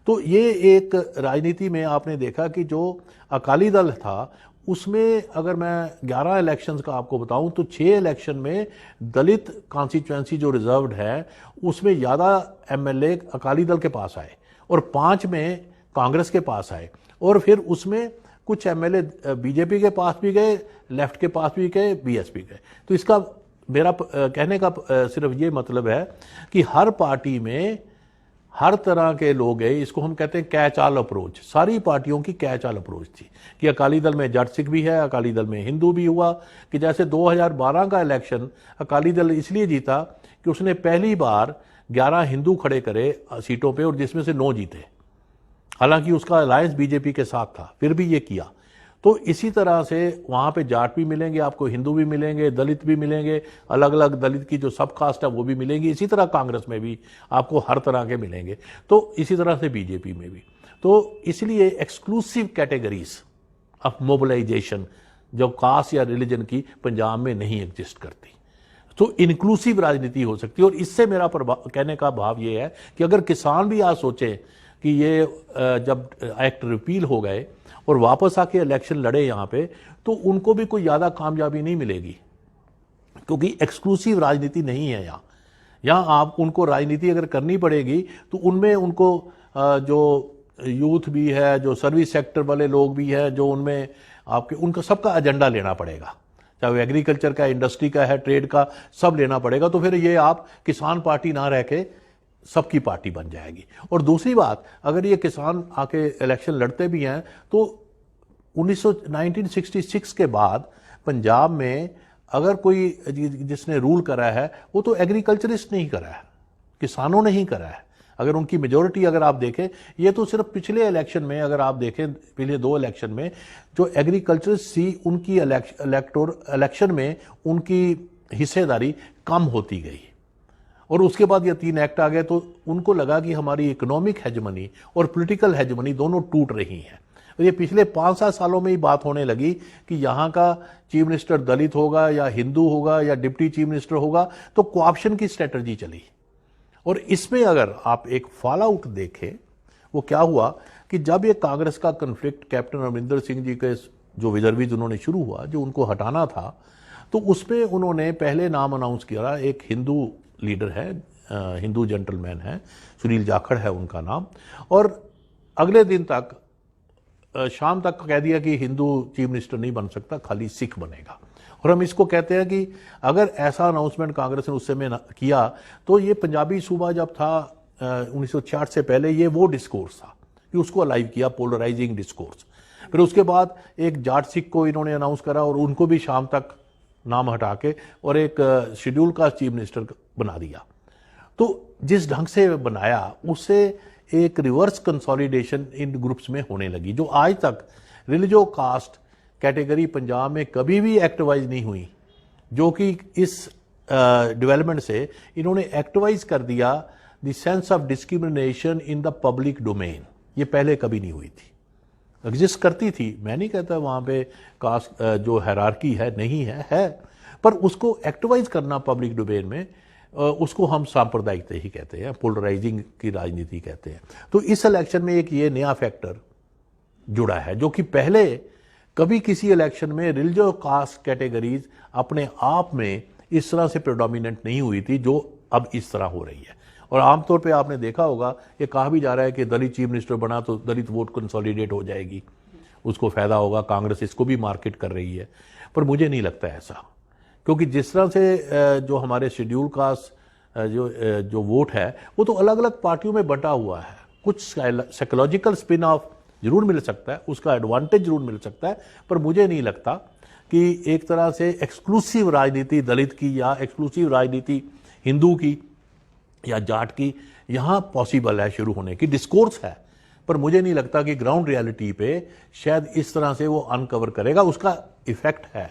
तो ये एक राजनीति में आपने देखा कि जो अकाली दल था उसमें, अगर मैं 11 इलेक्शंस का आपको बताऊं तो 6 इलेक्शन में दलित कॉन्स्टिट्यूएंसी जो रिजर्व्ड है उसमें ज़्यादा एमएलए अकाली दल के पास आए, और 5 में कांग्रेस के पास आए, और फिर उसमें कुछ एमएलए बीजेपी के पास भी गए, लेफ्ट के पास भी गए, बीएसपी गए। तो इसका मेरा कहने का सिर्फ ये मतलब है कि हर पार्टी में हर तरह के लोग हैं। इसको हम कहते हैं कैच ऑल अप्रोच। सारी पार्टियों की कैच ऑल अप्रोच थी कि अकाली दल में जट सिख भी है, अकाली दल में हिंदू भी हुआ। कि जैसे 2012 का इलेक्शन अकाली दल इसलिए जीता कि उसने पहली बार 11 हिंदू खड़े करे सीटों पे, और जिसमें से 9 जीते। हालांकि उसका अलायंस बीजेपी के साथ था, फिर भी ये किया। तो इसी तरह से वहाँ पे जाट भी मिलेंगे आपको, हिंदू भी मिलेंगे, दलित भी मिलेंगे, अलग अलग दलित की जो सब कास्ट है वो भी मिलेंगी। इसी तरह कांग्रेस में भी आपको हर तरह के मिलेंगे, तो इसी तरह से बीजेपी में भी। तो इसलिए एक्सक्लूसिव कैटेगरीज ऑफ मोबिलाइजेशन जो कास्ट या रिलीजन की पंजाब में नहीं एग्जिस्ट करती। तो इंक्लूसिव राजनीति हो सकती है। और इससे मेरा कहने का भाव ये है कि अगर किसान भी आज सोचें कि ये जब एक्ट रिपील हो गए और वापस आके इलेक्शन लड़े यहाँ पे, तो उनको भी कोई ज़्यादा कामयाबी नहीं मिलेगी, क्योंकि एक्सक्लूसिव राजनीति नहीं है यहाँ आप उनको राजनीति अगर करनी पड़ेगी तो उनमें उनको जो यूथ भी है, जो सर्विस सेक्टर वाले लोग भी है, जो उनमें आपके उनका सबका एजेंडा लेना पड़ेगा, चाहे वो एग्रीकल्चर का, इंडस्ट्री का है, ट्रेड का, सब लेना पड़ेगा। तो फिर ये आप किसान पार्टी ना रह के सबकी पार्टी बन जाएगी। और दूसरी बात, अगर ये किसान आके इलेक्शन लड़ते भी हैं तो 1966 के बाद पंजाब में अगर कोई जिसने रूल करा है वो तो एग्रीकल्चरिस्ट नहीं करा है, किसानों ने ही करा है। अगर उनकी मेजोरिटी अगर आप देखें, ये तो सिर्फ पिछले इलेक्शन में अगर आप देखें, पिछले 2 इलेक्शन में जो एग्रीकल्चरिस्ट थी उनकी इलेक्शन में उनकी हिस्सेदारी कम होती गई। और उसके बाद ये 3 एक्ट आ गए, तो उनको लगा कि हमारी इकोनॉमिक हेजमनी और पॉलिटिकल हेजमनी दोनों टूट रही हैं। और ये पिछले 5-7 सालों में ही बात होने लगी कि यहाँ का चीफ मिनिस्टर दलित होगा या हिंदू होगा या डिप्टी चीफ मिनिस्टर होगा, तो कोऑप्शन की स्ट्रेटजी चली। और इसमें अगर आप एक फॉल आउट देखें, वो क्या हुआ कि जब ये कांग्रेस का कन्फ्लिक्ट कैप्टन अमरिंदर सिंह जी के जो रिजर्वीज उन्होंने शुरू हुआ, जो उनको हटाना था, तो उसमें उन्होंने पहले नाम अनाउंस किया। एक हिंदू लीडर है, हिंदू जेंटलमैन है, सुनील जाखड़ है उनका नाम, और अगले दिन तक शाम तक कह दिया कि हिंदू चीफ मिनिस्टर नहीं बन सकता, खाली सिख बनेगा। और हम इसको कहते हैं कि अगर ऐसा अनाउंसमेंट कांग्रेस ने उस समय किया, तो ये पंजाबी सूबा जब था 1966 से पहले, ये वो डिस्कोर्स था कि उसको अलाइव किया, पोलराइजिंग डिस्कोर्स। फिर उसके बाद एक जाट सिख को इन्होंने अनाउंस करा और उनको भी शाम तक नाम हटा के और एक शेड्यूल कास्ट चीफ मिनिस्टर बना दिया। तो जिस ढंग से बनाया, उससे एक रिवर्स कंसोलिडेशन इन ग्रुप्स में होने लगी, जो आज तक रिलीजो कास्ट कैटेगरी पंजाब में कभी भी एक्टिवाइज नहीं हुई, जो कि इस डेवलपमेंट से इन्होंने एक्टिवाइज कर दिया the sense of discrimination in the public domain. ये पहले कभी नहीं हुई थी, एग्जिस्ट करती थी, मैं नहीं कहता वहाँ पे कास्ट जो हायरार्की है नहीं है, पर उसको एक्टिवाइज करना पब्लिक डोमेन में, उसको हम सांप्रदायिकता ही कहते हैं, पोलराइजिंग की राजनीति कहते हैं। तो इस इलेक्शन में एक ये नया फैक्टर जुड़ा है, जो कि पहले कभी किसी इलेक्शन में रिलीजियस कास्ट कैटेगरीज अपने आप में इस तरह से प्रेडोमिनेंट नहीं हुई थी, जो अब इस तरह हो रही है। और आमतौर पे आपने देखा होगा, ये कहा भी जा रहा है कि दलित चीफ मिनिस्टर बना तो दलित वोट कंसोलिडेट हो जाएगी, उसको फायदा होगा, कांग्रेस इसको भी मार्केट कर रही है, पर मुझे नहीं लगता ऐसा। क्योंकि जिस तरह से जो हमारे शेड्यूल कास्ट जो वोट है वो तो अलग अलग पार्टियों में बंटा हुआ है, कुछ साइकोलॉजिकल स्पिन ऑफ जरूर मिल सकता है, उसका एडवांटेज जरूर मिल सकता है, पर मुझे नहीं लगता कि एक तरह से एक्सक्लूसिव राजनीति दलित की या एक्सक्लूसिव राजनीति हिंदू की या जाट की यहाँ पॉसिबल है शुरू होने की। डिस्कोर्स है, पर मुझे नहीं लगता कि ग्राउंड रियलिटी पे शायद इस तरह से वो अनकवर करेगा। उसका इफेक्ट है,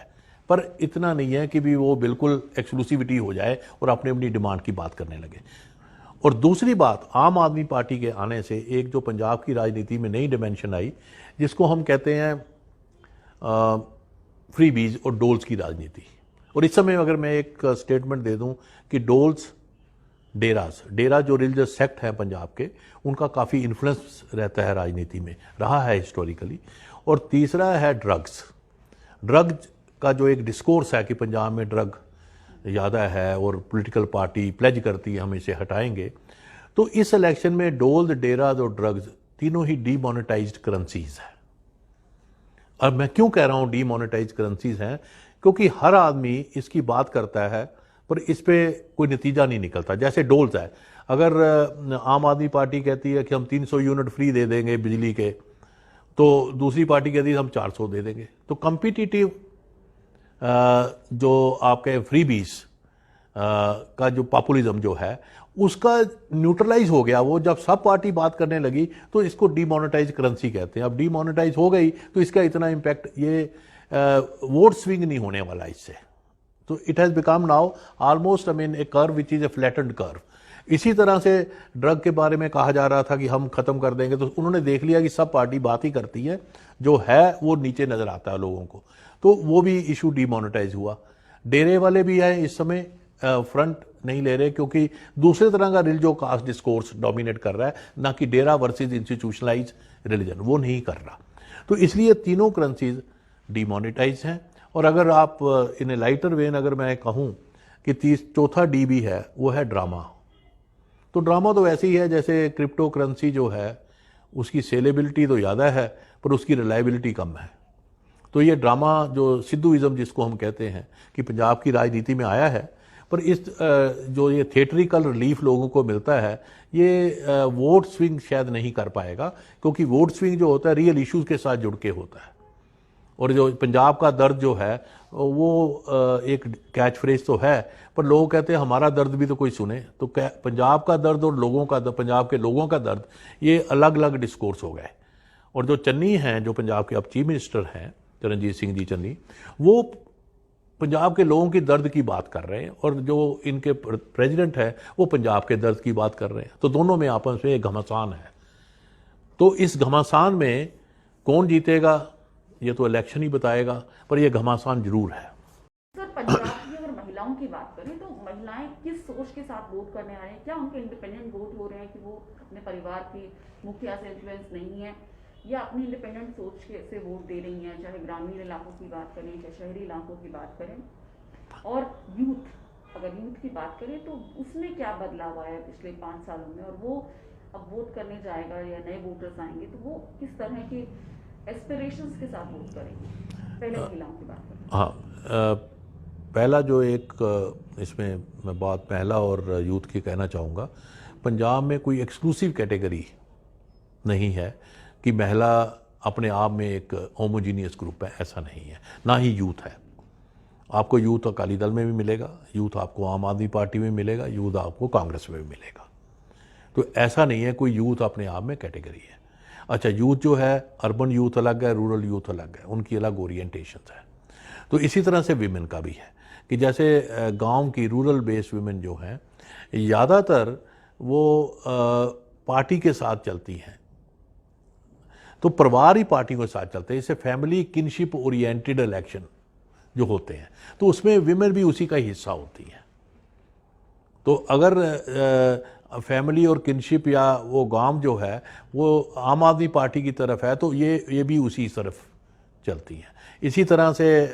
पर इतना नहीं है कि भी वो बिल्कुल एक्सक्लूसिविटी हो जाए और अपनी अपनी डिमांड की बात करने लगे। और दूसरी बात, आम आदमी पार्टी के आने से एक जो पंजाब की राजनीति में नई डिमेंशन आई, जिसको हम कहते हैं फ्री बीज और डोल्स की राजनीति। और इस समय अगर मैं एक स्टेटमेंट दे दूं कि डोल्स डेरा जो रिलीजियस सेक्ट हैं पंजाब के, उनका काफ़ी इन्फ्लुएंस रहता है राजनीति में, रहा है हिस्टोरिकली। और तीसरा है ड्रग्स का जो एक डिस्कोर्स है कि पंजाब में ड्रग ज़्यादा है और पॉलिटिकल पार्टी प्लेज करती है हम इसे हटाएंगे। तो इस इलेक्शन में डोल, डेरा और ड्रग्स तीनों ही डीमोनेटाइज्ड करेंसीज है। अब मैं क्यों कह रहा हूँ डीमोनेटाइज्ड करेंसीज हैं, क्योंकि हर आदमी इसकी बात करता है पर इस पे कोई नतीजा नहीं निकलता। जैसे डोल्स है, अगर आम आदमी पार्टी कहती है कि हम 300 यूनिट फ्री दे देंगे बिजली के, तो दूसरी पार्टी कहती है हम 400 दे देंगे। तो कम्पिटिटिव जो आपके फ्री बीज का जो पॉपुलिज्म जो है उसका न्यूट्रलाइज हो गया। वो जब सब पार्टी बात करने लगी तो इसको डीमोनेटाइज करेंसी कहते हैं। अब डीमोनेटाइज हो गई तो इसका इतना इम्पैक्ट, ये वोट स्विंग नहीं होने वाला इससे। तो it has become now almost A curve which is a flattened curve. इसी तरह से ड्रग के बारे में कहा जा रहा था कि हम ख़त्म कर देंगे, तो उन्होंने देख लिया कि सब पार्टी बात ही करती है, जो है वो नीचे नज़र आता है लोगों को, तो वो भी इशू डीमोनेटाइज हुआ। डेरे वाले भी हैं इस समय फ्रंट नहीं ले रहे, क्योंकि दूसरे तरह का रिलीजो कास्ट डिस्कोर्स डोमिनेट कर रहा है, ना कि डेरा वर्सेस इंस्टीट्यूशनलाइज रिलीजन, वो नहीं कर रहा। तो इसलिए तीनों करेंसीज डीमोनेटाइज हैं। और अगर आप इन ए लाइटर वेन अगर मैं कहूँ कि चौथा डी भी है, वो है ड्रामा। तो ड्रामा तो वैसे ही है जैसे क्रिप्टो करेंसी जो है उसकी सेलेबिलिटी तो ज़्यादा है पर उसकी रिलायबिलिटी कम है। तो ये ड्रामा जो सिद्धूइज़म जिसको हम कहते हैं कि पंजाब की राजनीति में आया है, पर इस जो ये थिएट्रिकल रिलीफ लोगों को मिलता है, ये वोट स्विंग शायद नहीं कर पाएगा, क्योंकि वोट स्विंग जो होता है रियल इश्यूज़ के साथ जुड़ के होता है। और जो पंजाब का दर्द जो है वो एक कैच फ्रेज तो है, पर लोग कहते हैं हमारा दर्द भी तो कोई सुने। तो पंजाब का दर्द और लोगों का पंजाब के लोगों का दर्द, ये अलग अलग डिस्कोर्स हो गए। और जो चन्नी हैं, जो पंजाब के अब चीफ मिनिस्टर हैं, चरणजीत सिंह जी चन्नी, वो पंजाब के लोगों की दर्द की बात कर रहे हैं, और जो इनके प्रेसिडेंट हैं वो पंजाब के दर्द की बात कर रहे हैं। तो दोनों में आपस में एक घमासान है। तो इस घमासान में कौन जीतेगा ये तो इलेक्शन ही बताएगा, पर यह घमासान जरूर है। सर, पंजाब की अगर महिलाओं की बात करें तो महिलाएं किस सोच के साथ वोट करने आ रहे हैं? क्या उनके इंडिपेंडेंट वोट हो रहे हैं कि वो अपने परिवार की मुखिया से इन्फ्लुएंस नहीं है, या अपनी इंडिपेंडेंट सोच से वोट दे रही हैं? चाहे ग्रामीण इलाकों की बात करें, चाहे शहरी इलाकों की बात करें। और यूथ, अगर यूथ की बात करें तो उसमें क्या बदलाव आया पिछले 5 सालों में, और वो अब वोट करने जाएगा या नए वोटर्स आएंगे तो वो किस तरह की एस्पिरेशंस के साथ वोट करेंगे? पहले महिलाओं की बात करें। हाँ, पहला जो एक इसमें मैं बात महिला और यूथ की कहना चाहूँगा, पंजाब में कोई एक्सक्लूसिव कैटेगरी नहीं है कि महिला अपने आप में एक होमोजीनियस ग्रुप है, ऐसा नहीं है। ना ही यूथ है। आपको यूथ अकाली दल में भी मिलेगा, यूथ आपको आम आदमी पार्टी में मिलेगा, यूथ आपको कांग्रेस में भी मिलेगा। तो ऐसा नहीं है कोई यूथ अपने आप में कैटेगरी है। अच्छा, यूथ जो है, अर्बन यूथ अलग है, रूरल यूथ अलग है, उनकी अलग ओरिएंटेशन है। तो इसी तरह से विमेन का भी है कि जैसे गांव की रूरल बेस्ड विमेन जो हैं, ज़्यादातर वो पार्टी के साथ चलती हैं, तो परिवार ही पार्टी के साथ चलते हैं। इससे फैमिली किनशिप ओरिएंटेड इलेक्शन जो होते हैं, तो उसमें विमेन भी उसी का हिस्सा होती हैं। तो अगर फैमिली और किनशिप या वो गांव जो है वो आम आदमी पार्टी की तरफ है, तो ये भी उसी तरफ चलती हैं। इसी तरह से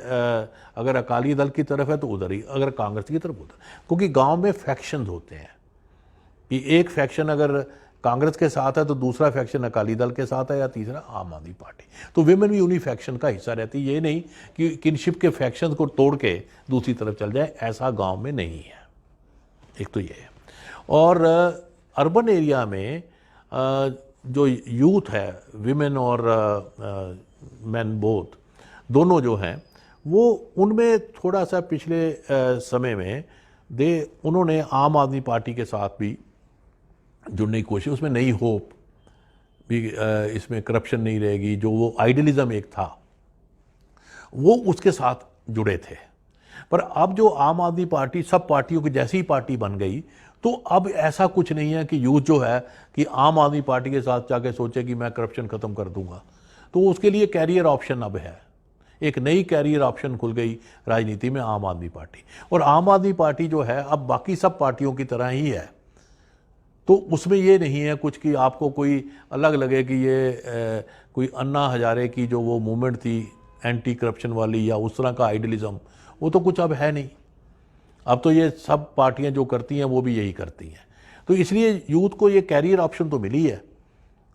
अगर अकाली दल की तरफ है तो उधर ही, अगर कांग्रेस की तरफ उधर, क्योंकि गांव में फैक्शन होते हैं कि एक फैक्शन अगर कांग्रेस के साथ है तो दूसरा फैक्शन अकाली दल के साथ है या तीसरा आम आदमी पार्टी। तो विमेन भी उन्हीं फैक्शन का हिस्सा रहती है। ये नहीं कि किनशिप के फैक्शन को तोड़ के दूसरी तरफ चल जाए, ऐसा गांव में नहीं है। एक तो ये है। और अर्बन एरिया में जो यूथ है, विमेन और मैन बोथ, दोनों जो हैं, वो उनमें थोड़ा सा पिछले समय में उन्होंने आम आदमी पार्टी के साथ भी जुड़ने की कोशिश, उसमें नई होप भी, इसमें करप्शन नहीं रहेगी, जो वो आइडियलिज्म एक था वो उसके साथ जुड़े थे। पर अब जो आम आदमी पार्टी सब पार्टियों की जैसी ही पार्टी बन गई, तो अब ऐसा कुछ नहीं है कि यूथ जो है कि आम आदमी पार्टी के साथ जाके सोचे कि मैं करप्शन ख़त्म कर दूंगा। तो उसके लिए कैरियर ऑप्शन अब है, एक नई कैरियर ऑप्शन खुल गई राजनीति में, आम आदमी पार्टी। और आम आदमी पार्टी जो है अब बाकी सब पार्टियों की तरह ही है, तो उसमें ये नहीं है कुछ कि आपको कोई अलग लगे कि ये कोई अन्ना हजारे की जो वो मूवमेंट थी एंटी करप्शन वाली या उस तरह का आइडियलिज्म, वो तो कुछ अब है नहीं। अब तो ये सब पार्टियां जो करती हैं वो भी यही करती हैं। तो इसलिए यूथ को ये कैरियर ऑप्शन तो मिली है,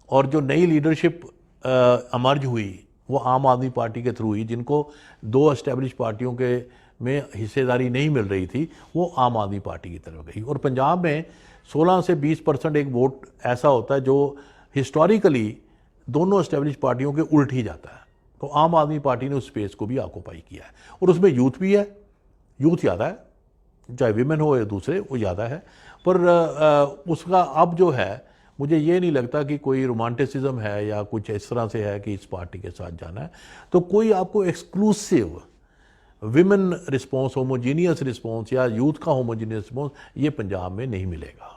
और जो नई लीडरशिप अमर्ज हुई वो आम आदमी पार्टी के थ्रू हुई, जिनको दो एस्टेब्लिश पार्टियों के में हिस्सेदारी नहीं मिल रही थी, वो आम आदमी पार्टी की तरफ गई। और पंजाब में 16 से 20% एक वोट ऐसा होता है जो हिस्टोरिकली दोनों एस्टेब्लिश पार्टियों के उल्ट ही जाता है। तो आम आदमी पार्टी ने उस स्पेस को भी ऑक्यूपाई किया है, और उसमें यूथ भी है, यूथ ज़्यादा है, चाहे विमेन हो या दूसरे, वो ज़्यादा है। पर उसका अब जो है, मुझे ये नहीं लगता कि कोई रोमांटिसिज्म है या कुछ इस तरह से है कि इस पार्टी के साथ जाना है। तो कोई आपको exclusive women response, homogeneous response या यूथ का होमोजीनियस रिस्पॉन्स ये पंजाब में नहीं मिलेगा।